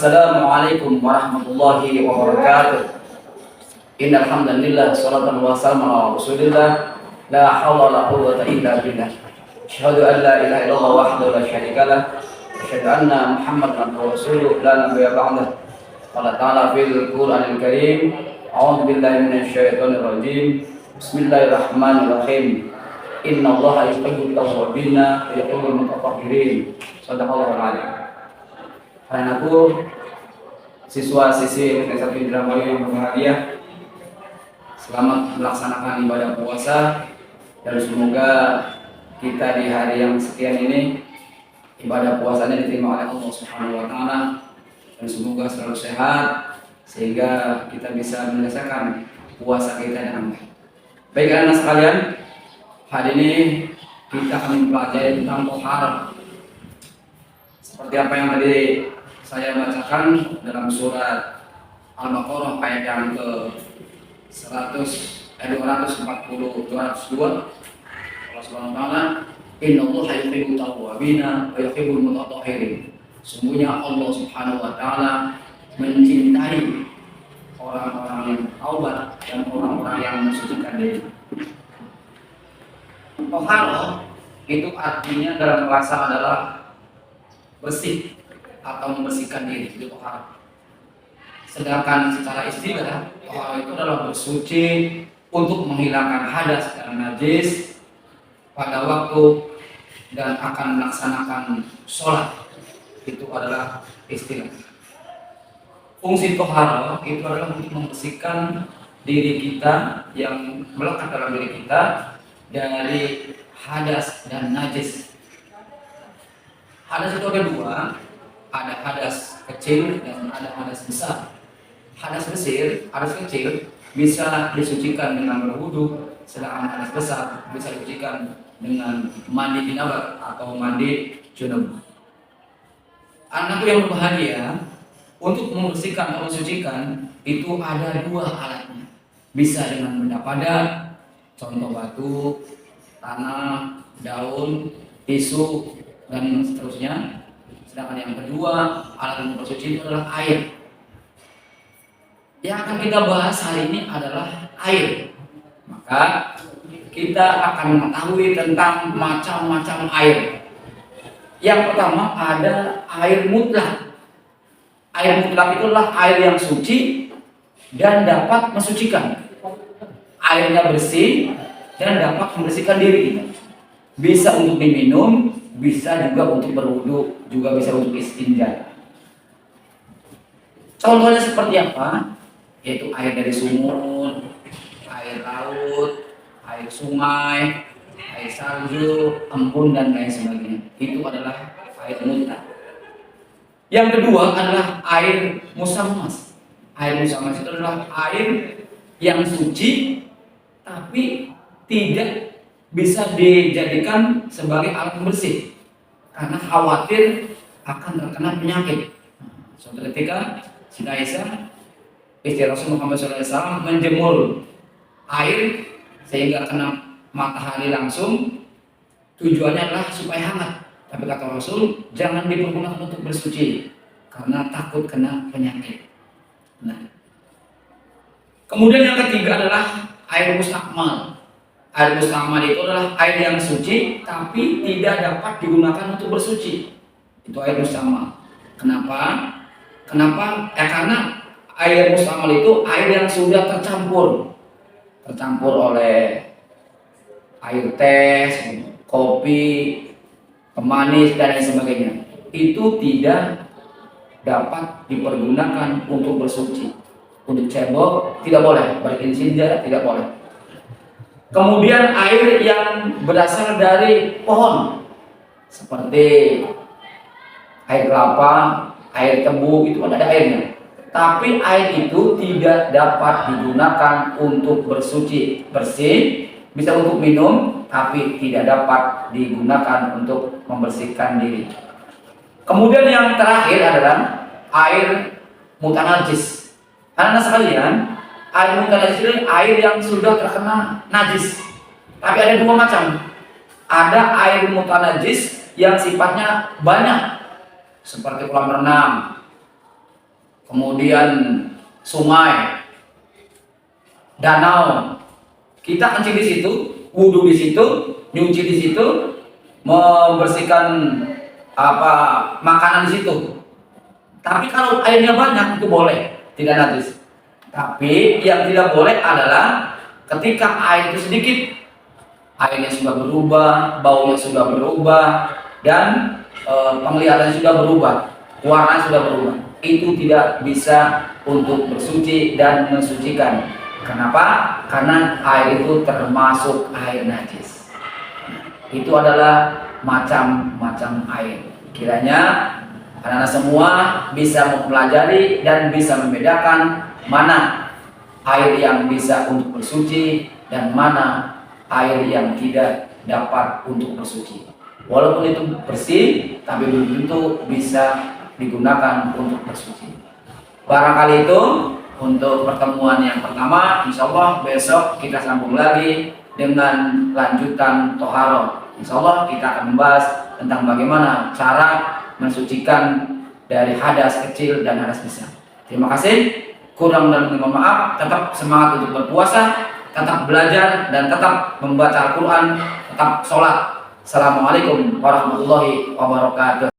Assalamualaikum warahmatullahi wabarakatuh. Innal hamdalillah salatan wa salamun ala Rasulillah la haula wala quwwata illa billah. Asyhadu an la ilaha illallah wahdahu la syarika lah. Asyhadu anna Muhammadan rasulullah la nabiyya ba'dah. Qala ta'ala fil Qur'anil Karim, a'udzu billahi minasyaitonir rajim. Bismillahirrahmanirrahim. Innallaha yuhibbut tawwabina wa yuhibbul mutatahhirin. Shadaqallahul adzim. Anakku, siswa-siswi Madrasah Indramayu yang berbahagia, selamat melaksanakan ibadah puasa dan semoga kita di hari yang sekian ini ibadah puasanya diterima oleh Allah Subhanahu wa taala dan semoga selalu sehat sehingga kita bisa menyelesaikan puasa kita dengan baik. Baik anak sekalian, hari ini kita akan mempelajari tentang tohar. Seperti apa yang tadi saya bacakan dalam surat Al-Baqarah ayat yang ke 242. Allah Subhanahu wa taala, innallaha yuhibbut tawwabina wa yuhibbul mutatahhirin. Sungguhnya Allah Subhanahu wa taala mencintai orang-orang yang taubat dan orang-orang yang mensucikan diri. Toharo itu artinya dalam bahasa adalah bersih atau membersihkan diri, itu toharo. Sedangkan secara istilah, toharo itu adalah bersuci untuk menghilangkan hadas dan najis pada waktu dan akan melaksanakan sholat. Itu adalah istilah. Fungsi toharo itu adalah untuk membersihkan diri kita yang melekat dalam diri kita dari hadas dan najis. Hadas itu ada dua, ada hadas kecil dan ada hadas besar. Hadas kecil bisa disucikan dengan berwudu, sedangkan hadas besar bisa disucikan dengan mandi janabah atau mandi junub. Anakku yang berbahagia, untuk membersihkan atau mensucikan itu ada dua alatnya. Bisa dengan benda padat, contoh batu, tanah, daun, tisu, dan seterusnya. Sedangkan yang kedua, alat untuk bersuci itu adalah air. Yang akan kita bahas hari ini adalah air. Maka kita akan mengetahui tentang macam-macam air. Yang pertama ada air mutlak. Air mutlak itu adalah air yang suci dan dapat mensucikan. Airnya bersih dan dapat membersihkan diri kita. Bisa untuk diminum, bisa juga untuk berwudu, juga bisa untuk istinja. Contohnya seperti apa? Yaitu air dari sumur, air laut, air sungai, air salju, embun dan lain sebagainya. Itu adalah air mutlak. Yang kedua adalah air musammas. Air musammas itu adalah air yang suci tapi tidak bisa dijadikan sebagai alat pembersih karena khawatir akan terkena penyakit. Suatu ketika Siti Aisyah, istri Rasul Muhammad SAW, menjemur air sehingga kena matahari langsung. Tujuannya adalah supaya hangat. Tapi kata Rasul, jangan dipergunakan untuk bersuci karena takut kena penyakit. Nah, kemudian yang ketiga adalah air mustakmal. Air mustakmal itu adalah air yang suci tapi tidak dapat digunakan untuk bersuci. Itu air mustakmal. Kenapa? Karena air mustakmal itu air yang sudah tercampur oleh air teh, kopi, pemanis dan lain sebagainya. Itu tidak dapat dipergunakan untuk bersuci. Untuk cebok tidak boleh, berinstinja tidak boleh. Kemudian air yang berasal dari pohon seperti air kelapa, air tebu, itu ada airnya. Tapi air itu tidak dapat digunakan untuk bersuci. Bersih, bisa untuk minum, tapi tidak dapat digunakan untuk membersihkan diri. Kemudian yang terakhir adalah air mutanajis. Anak sekalian, air mutanajis ini air yang sudah terkena najis. Tapi ada dua macam. Ada air mutanajis yang sifatnya banyak, seperti kolam renang, kemudian sungai, danau. Kita kencing di situ, wudhu di situ, nyuci di situ, membersihkan makanan di situ. Tapi kalau airnya banyak itu boleh, tidak najis. Tapi yang tidak boleh adalah ketika air itu sedikit, airnya sudah berubah, baunya sudah berubah, dan penglihatannya sudah berubah, warna sudah berubah. Itu tidak bisa untuk bersuci dan mensucikan. Kenapa? Karena air itu termasuk air najis. Itu adalah macam-macam air. Kiranya anak-anak semua bisa mempelajari dan bisa membedakan mana air yang bisa untuk bersuci dan mana air yang tidak dapat untuk bersuci. Walaupun itu bersih, tapi belum tentu bisa digunakan untuk bersuci. Barangkali itu untuk pertemuan yang pertama. Insya Allah besok kita sambung lagi dengan lanjutan toharoh. Insya Allah kita akan membahas tentang bagaimana cara mensucikan dari hadas kecil dan hadas besar. Terima kasih. Kurang dan mohon maaf. Tetap semangat untuk berpuasa, tetap belajar dan tetap membaca Al-Quran, tetap sholat. Assalamualaikum warahmatullahi wabarakatuh.